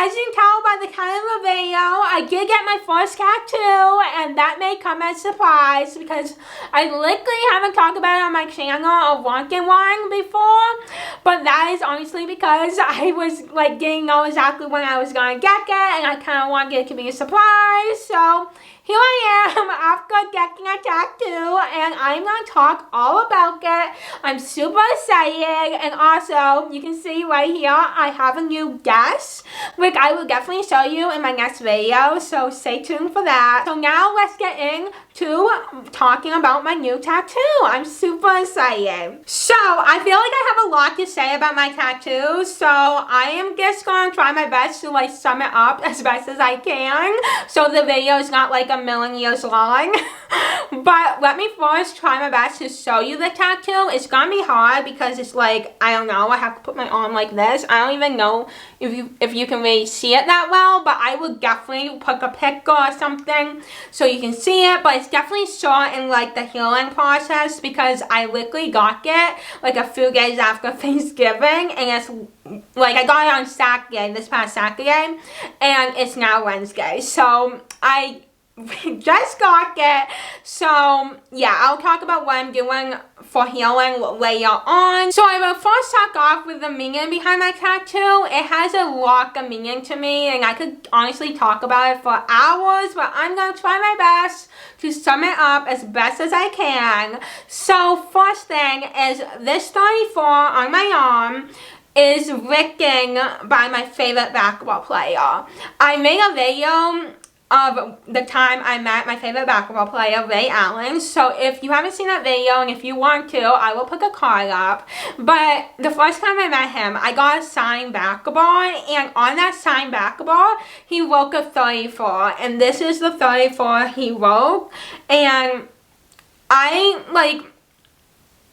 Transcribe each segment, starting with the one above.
as you can tell by the title of the video, I did get my first tattoo, and that may come as a surprise because I literally haven't talked about it on my channel or wanted one before, but that is honestly because I was like didn't know exactly when I was gonna get it, and I kind of wanted it to be a surprise. So here I am after getting a tattoo, and I'm going to talk all about it. I'm super excited, and also, you can see right here, I have a new guest, which I will definitely show you in my next video, so stay tuned for that. So now let's get into talking about my new tattoo. I'm super excited. So, I feel like I have a lot to say about my tattoo, so I am just going to try my best to like sum it up as best as I can, so the video is not like a million years long. But let me first try my best to show you the tattoo. It's gonna be hard because it's like, I don't know, I have to put my arm like this. I don't even know if you can really see it that well, but I will definitely put a picture or something so you can see it. But it's definitely short in like the healing process because I literally got it like a few days after Thanksgiving, and it's like I got it on Saturday, this past Saturday, and it's now Wednesday. So I just got it. So yeah, I'll talk about what I'm doing for healing later on. So I will first talk off with the meaning behind my tattoo. It has a lot of meaning to me, and I could honestly talk about it for hours, but I'm gonna try my best to sum it up as best as I can. So first thing is this 34 on my arm is written by my favorite basketball player. I made a video of the time I met my favorite basketball player, Ray Allen. So if you haven't seen that video, and if you want to, I will put a card up. But the first time I met him, I got a signed basketball, and on that signed basketball, he wrote a 34, and this is the 34 he wrote. And I, like,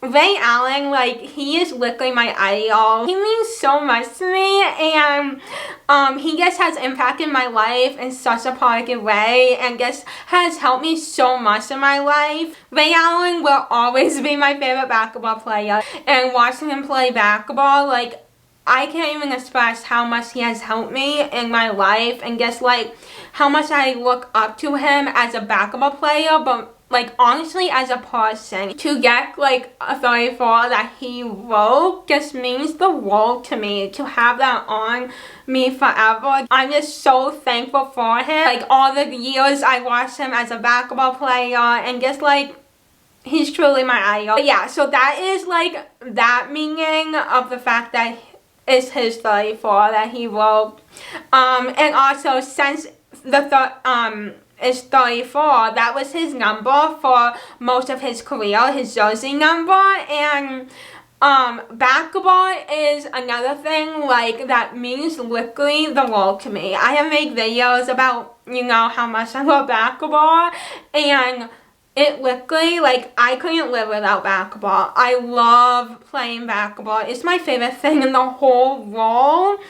Ray Allen, like, he is literally my idol. He means so much to me, and he just has impacted my life in such a positive way, and just has helped me so much in my life. Ray Allen will always be my favorite basketball player, and watching him play basketball, like, I can't even express how much he has helped me in my life, and just like how much I look up to him as a basketball player, but like honestly as a person. To get like a 34 that he wrote just means the world to me. To have that on me forever, I'm just so thankful for him. Like all the years I watched him as a basketball player, and just like he's truly my idol. But yeah, so that is like that meaning of the fact that it's his 34 that he wrote. And also since the is 34, that was his number for most of his career, his jersey number. And basketball is another thing like that means literally the world to me. I have made videos about, you know, how much I love basketball, and it literally, like, I couldn't live without basketball. I love playing basketball. It's my favorite thing in the whole world.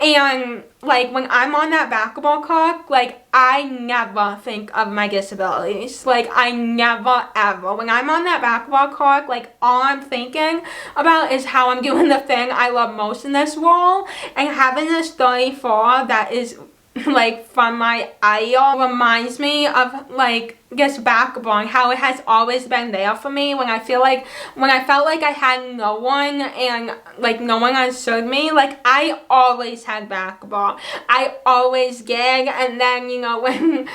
And, like, when I'm on that basketball court, like, I never think of my disabilities. Like, I never, ever. When I'm on that basketball court, like, all I'm thinking about is how I'm doing the thing I love most in this world. And having this 34 that is, like, from my idol reminds me of, like, just basketball and how it has always been there for me when I felt like I had no one, and like no one understood me. Like, I always had basketball. I always did. And then, you know, when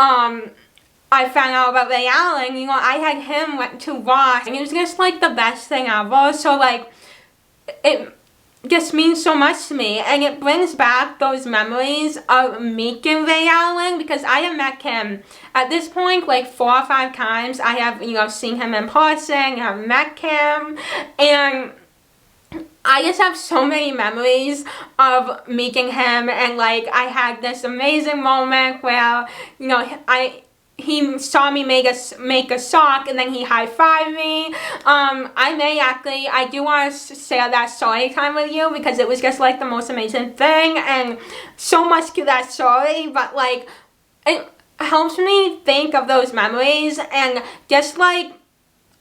I found out about Ray Allen, you know, I had him to watch, and it was just like the best thing ever. So like it just means so much to me, and it brings back those memories of meeting Ray Allen, because I have met him at this point like 4 or 5 times. I have, you know, seen him in person, I've met him, and I just have so many memories of meeting him. And like I had this amazing moment where, you know, he saw me make a sock, and then he high-fived me. I do want to share that story time with you, because it was just like the most amazing thing, and so much to that story, but like it helps me think of those memories, and just like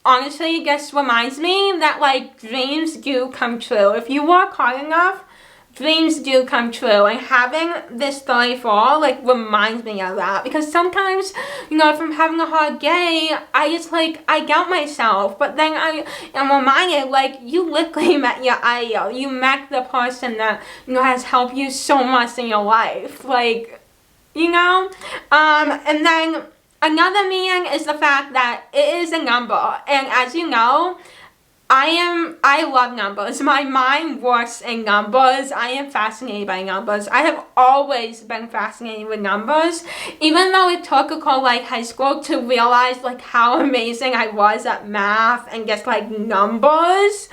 honestly just reminds me that like dreams do come true. If you work hard enough, dreams do come true, and having this 34 like reminds me of that, because sometimes, you know, if I'm having a hard day, I just like, I doubt myself, but then I am reminded, like, you literally met your ideal, you met the person that, you know, has helped you so much in your life, like, you know. And then another meaning is the fact that it is a number, and as you know, I love numbers. My mind works in numbers. I am fascinated by numbers. I have always been fascinated with numbers, even though it took until like high school to realize like how amazing I was at math and just like numbers.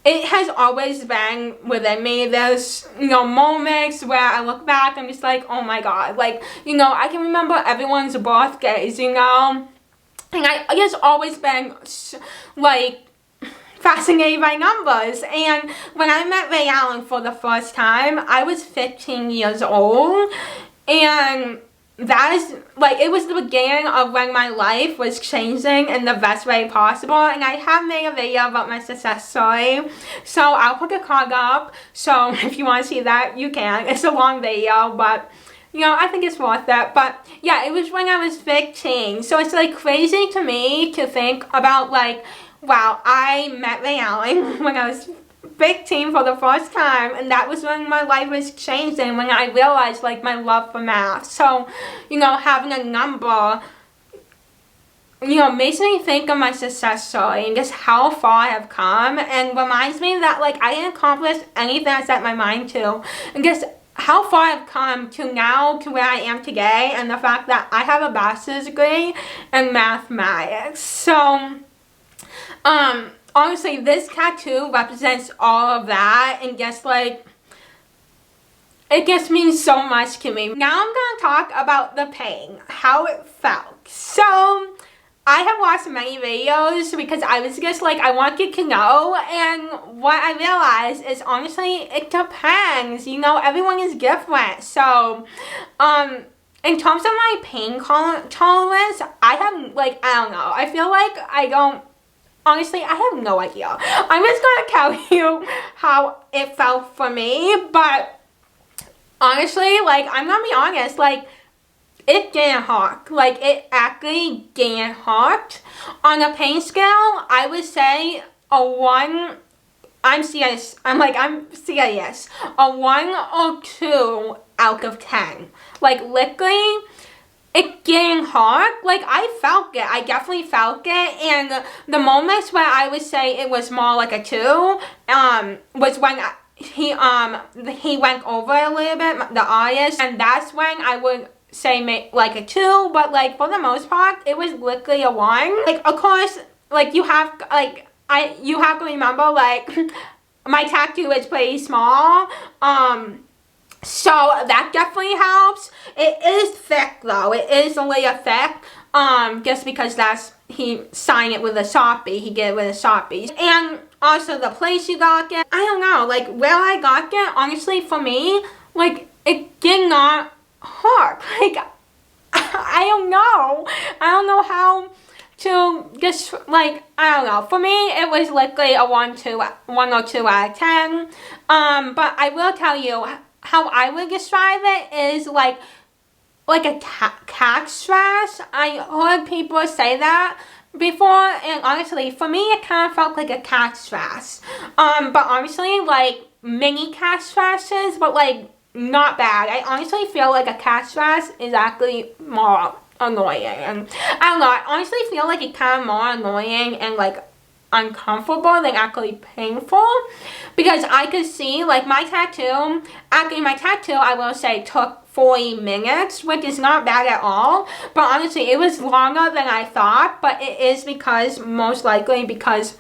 It has always been within me. There's, you know, moments where I look back, I'm just like, oh my god, like, you know, I can remember everyone's birthdays, you know, and I just always been like fascinated by numbers. And when I met Ray Allen for the first time, I was 15 years old, and that is like, it was the beginning of when my life was changing in the best way possible. And I have made a video about my success story, so I'll put a card up, so if you want to see that, you can. It's a long video, but you know, I think it's worth it. But yeah, it was when I was 15, so it's like crazy to me to think about like, wow, I met Ray Allen when I was 15 for the first time, and that was when my life was changing, when I realized like my love for math. So, you know, having a number, you know, makes me think of my success story and just how far I have come, and reminds me that like I didn't accomplish anything I set my mind to, and just how far I've come to now, to where I am today, and the fact that I have a bachelor's degree in mathematics. So honestly, this tattoo represents all of that, and just like, it just means so much to me. Now I'm gonna talk about the pain, how it felt. So, I have watched many videos because I was just like, I want you to know, and what I realized is, honestly, it depends, you know, everyone is different. So, in terms of my pain tolerance, I have, like, I don't know, I feel like I don't, honestly, I have no idea. I'm just gonna tell you how it felt for me, but honestly, like, I'm gonna be honest, like, it didn't hurt. Like, it actually didn't hurt. On a pain scale, I would say a 1, I'm serious, a 1 or 2 out of 10. Like, literally, it didn't hurt. Like, I felt it. I definitely felt it. And the moments where I would say it was more like a 2, was when he went over a little bit, the artist, and that's when I would say like a 2, but like for the most part, it was literally a 1. Like, of course, like you have to remember, like, my tattoo is pretty small, so that definitely helps. It is thick though. It is a layer thick. Just because he signed it with a Sharpie. He did it with a Sharpie. And also the place you got it. I don't know, like where I got it, honestly, for me, like, it did not hurt. Like, I don't know. I don't know how to just, like, I don't know. For me, it was literally a 1 or 2 out of 10. But I will tell you, how I would describe it is like a cat scratch. I heard people say that before, and honestly, for me, it kind of felt like a cat scratch. But honestly, like, mini cat scratches, but like, not bad. I honestly feel like a cat scratch is actually more annoying. And I don't know, I honestly feel like it's kind of more annoying and like uncomfortable than actually painful, because I could see like my tattoo, I will say, took 40 minutes, which is not bad at all, but honestly it was longer than I thought. But it is because, most likely because,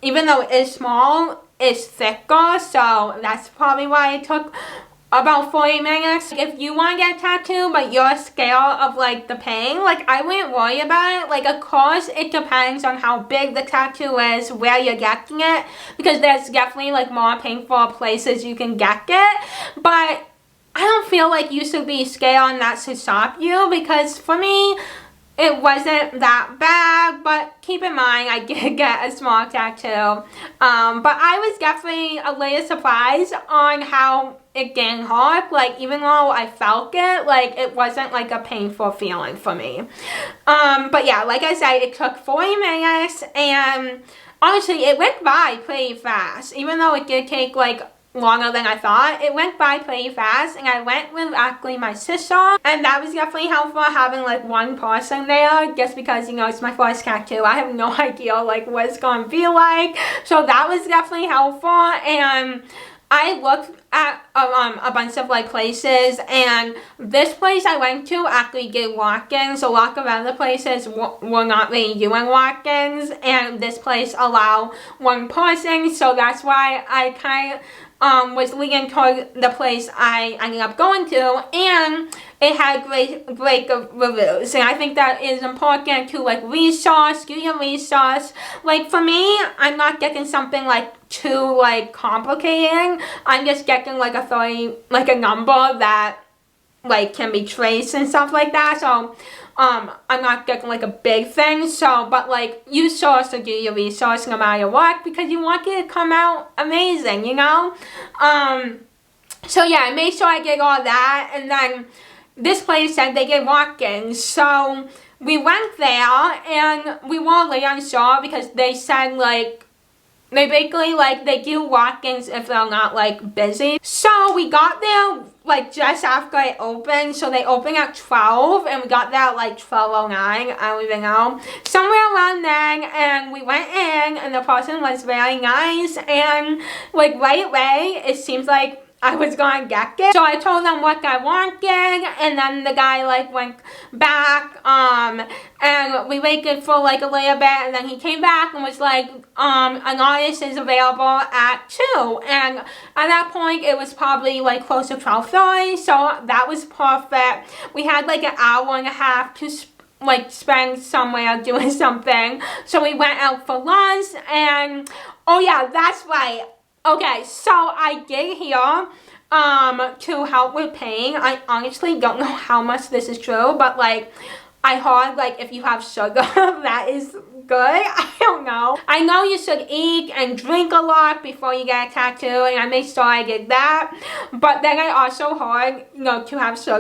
even though it is small, it's thicker, so that's probably why it took about 40 minutes. If you want to get a tattoo, but your scale of like the pain, like, I wouldn't worry about it. Like, of course, it depends on how big the tattoo is, where you're getting it, because there's definitely like more painful places you can get it. But I don't feel like you should be scared, and that should stop you, because for me, it wasn't that bad, but keep in mind I did get a small tattoo. But I was definitely a little surprised on how it didn't hurt. Like, even though I felt it, like, it wasn't like a painful feeling for me. But yeah, like I said, it took 40 minutes, and honestly, it went by pretty fast. Even though it did take like longer than I thought, it went by pretty fast, and I went with actually my sister, and that was definitely helpful having like one person there, just because, you know, it's my first tattoo. I have no idea like what it's gonna be like, so that was definitely helpful. And I looked at a bunch of like places, and this place I went to actually did walk-ins. A lot of other places were not really doing walk-ins, and this place allowed one person, so that's why I kind of was leading toward the place I ended up going to, and it had great reviews. And I think that is important to like resource, do your resource. Like for me, I'm not getting something like too like complicated. I'm just getting like a number that like can be traced and stuff like that. So I'm not getting like a big thing, so, but like, use source to do your resource no matter what, because you want it to come out amazing, you know? So yeah, I made sure I did all that, and then this place said they did walk-ins, so we went there, and we were a little unsure because they said like, they basically like, they do walk-ins if they're not like busy. So we got there like just after it opened, so they opened at 12, and we got there at like 12:09, I don't even know, somewhere around then, and we went in, and the person was very nice, and like right away, it seems like I was gonna get it. So I told them what I wanted, and then the guy like went back, and we waited for like a little bit, and then he came back and was like, an artist is available at 2, and at that point it was probably like close to 12:30, so that was perfect. We had like an hour and a half to like spend somewhere doing something, so we went out for lunch, and oh yeah, that's right. Okay, so I did here to help with pain. I honestly don't know how much this is true, but like I heard like if you have sugar that is good. I don't know. I know you should eat and drink a lot before you get a tattoo, and I made sure I did that. But then I also heard, you know, to have sugar.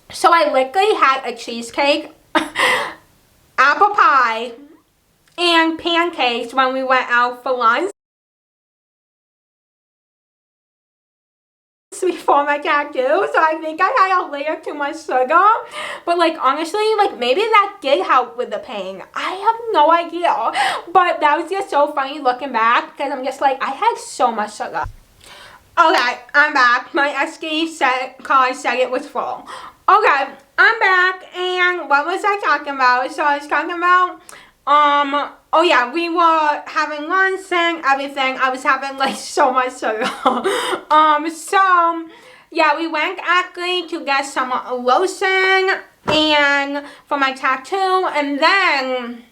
So I literally had a cheesecake, apple pie, and pancakes when we went out for lunch before my tattoo, so I think I had a layer too much sugar, but like honestly, like maybe that did help with the pain. I have no idea, but that was just so funny looking back, because I'm just like, I had so much sugar. Okay, I'm back. My SD card said it was full. Okay, I'm back, and what was I talking about? So I was talking about, oh yeah, we were having lunch and everything. I was having like so much sugar. So yeah, we went actually to get some lotion and for my tattoo, and then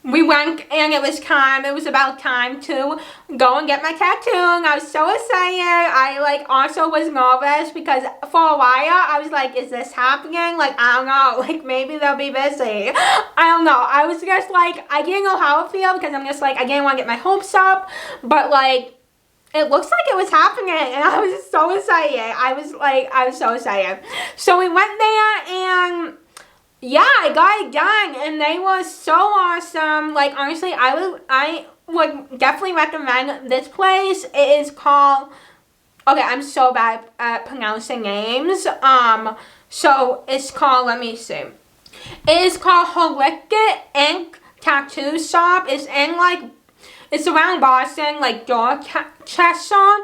we went, and it was about time to go and get my tattoo, and I was so excited. I like also was nervous because for a while I was like, is this happening? Like, I don't know, like maybe they'll be busy. I don't know. I was just like, I didn't know how to feel because I'm just like, I didn't want to get my hopes up, but like, it looks like it was happening, and I was so excited. I was so excited. So we went there, and yeah, I got it done, and they were so awesome. Like, honestly, I would definitely recommend this place. It is called, okay, I'm so bad at pronouncing names. So it's called, let me see. It is called Holistic Ink Tattoo Shop. It's in like, it's around Boston, like Dorchester.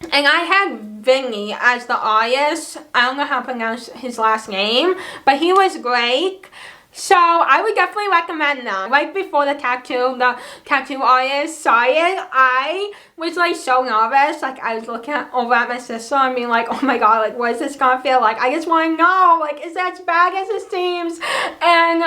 And I had Vinny as the artist. I don't know how to pronounce his last name, but he was great. So I would definitely recommend them. Right before the tattoo artist started, I was like so nervous. Like I was looking over at my sister and being like, oh my god, like what is this gonna feel like? I just want to know, like, is that as bad as it seems? And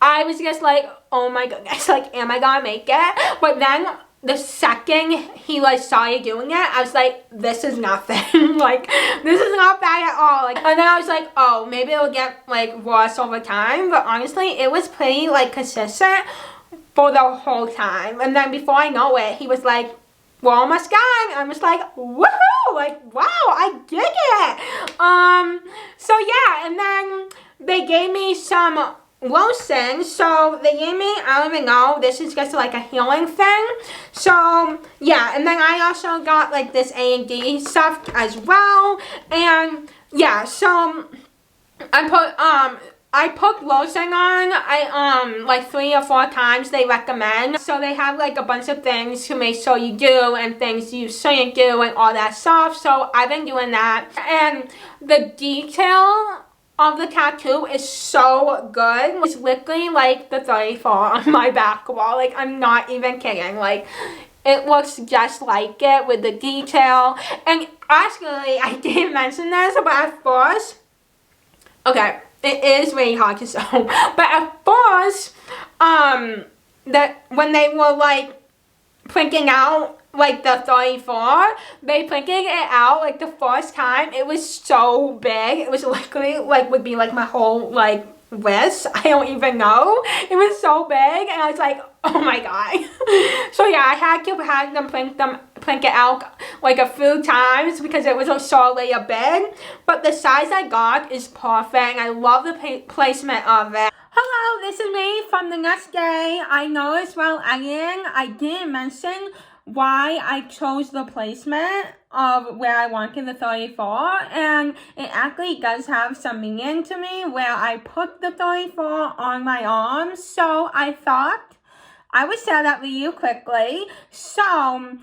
I was just like, oh my goodness, like am I gonna make it? But then the second he like started doing it, I was like, this is nothing. Like, this is not bad at all. Like, and then I was like, oh, maybe it'll get like worse over time. But honestly, it was pretty like consistent for the whole time. And then before I know it, he was like, we're almost done. I was like, woohoo! Like, wow, I dig it. So yeah, and then they gave me some lotion. So they gave me, I don't even know, this is just like a healing thing. So yeah, and then I also got like this A&D stuff as well. And yeah, so I put lotion on, like 3 or 4 times they recommend. So they have like a bunch of things to make sure you do and things you shouldn't do and all that stuff. So I've been doing that. And the detail of the tattoo is so good. It's literally like the 34 on my back wall. Like, I'm not even kidding. Like, it looks just like it with the detail. And actually, I didn't mention this, but at first, okay, it is really hard to sew. But at first, when they were like printing out like the 34, they printed it out like the first time. It was so big. It was literally like would be like my whole like wrist. I don't even know. It was so big, and I was like, oh my god. So yeah, I had to have them print it out like a few times because it was so big. But the size I got is perfect. I love the placement of it. Hello, this is me from the next day. I noticed while editing, I didn't mention why I chose the placement of where I wanted the 34, and it actually does have some meaning to me where I put the 34 on my arm. So I thought I would share that with you quickly. So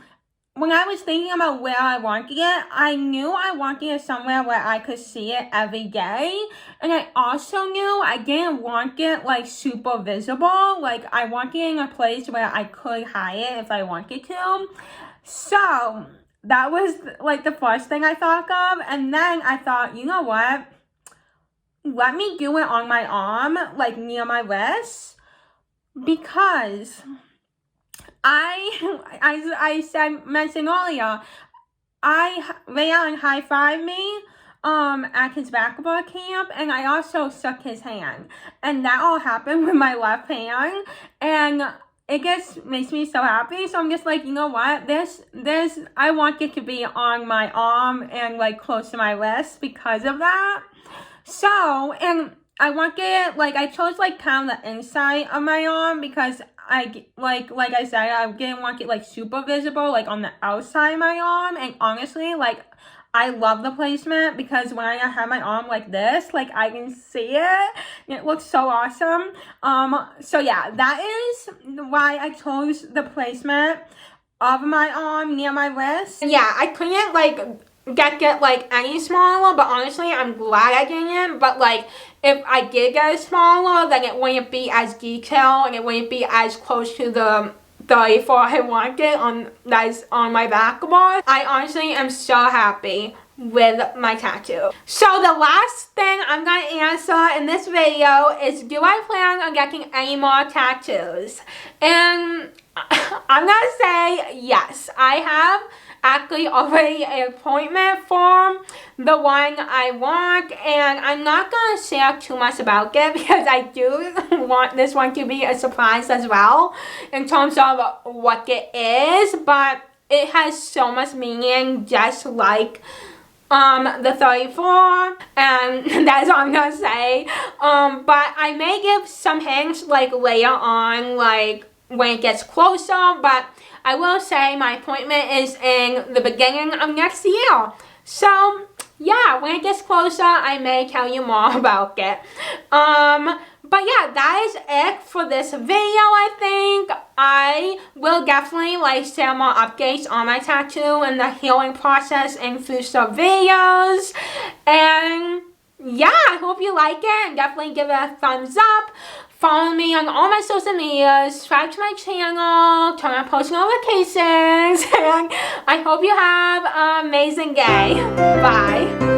when I was thinking about where I wanted it, I knew I wanted it somewhere where I could see it every day. And I also knew I didn't want it like super visible. Like, I wanted it in a place where I could hide it if I wanted to. So that was like the first thing I thought of. And then I thought, you know what? Let me do it on my arm, like near my wrist. Because I mentioned earlier, Rayon high-fived me at his basketball camp, and I also shook his hand, and that all happened with my left hand, and it just makes me so happy. So I'm just like, you know what, this I want it to be on my arm and like close to my wrist because of that. So, and I want it, like, I chose like kind of the inside of my arm because I, like I said, I didn't want it like super visible, like on the outside of my arm. And honestly, like, I love the placement because when I have my arm like this, like, I can see it. It looks so awesome. So yeah, that is why I chose the placement of my arm near my wrist. And yeah, I couldn't like get like any smaller, but honestly I'm glad I didn't. But like, if I did get it smaller, then it wouldn't be as detailed and it wouldn't be as close to the 34 I wanted on my basketball. I honestly am so happy with my tattoo. So the last thing I'm going to answer in this video is, do I plan on getting any more tattoos? And I'm going to say yes. I have actually already an appointment for the one I want, and I'm not going to share too much about it because I do want this one to be a surprise as well in terms of what it is, but it has so much meaning, just like the 34, and that's all I'm gonna say. But I may give some hints like later on, like when it gets closer, but I will say my appointment is in the beginning of next year. So yeah, when it gets closer, I may tell you more about it. But yeah, that is it for this video, I think. I will definitely like share more updates on my tattoo and the healing process in future videos. And yeah, I hope you like it, and definitely give it a thumbs up. Follow me on all my social media, subscribe to my channel, turn on post notifications, and I hope you have an amazing day. Bye.